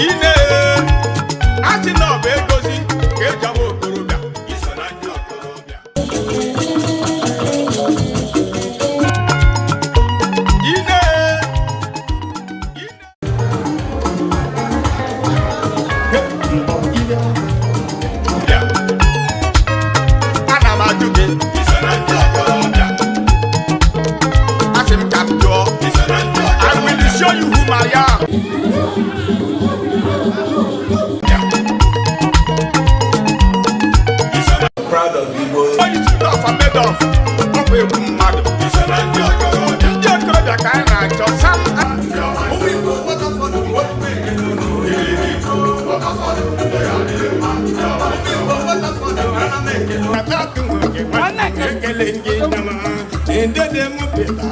ine asị na ọ bụ egosi ka eji ama okorobịa iso na ndị okorobịa ine ana m ajụ gị iso na ndị okorobịa asị m ka m jụọ iso na ndị okorobịa I will show you who I am. Proud of Igbo. What you think of a made of? What we do, madam? It's an anti-okorobịa. Ndị okorobịa ka anyị na-achọ sam. Ekele ndị nama, ndị dị mụ pịta.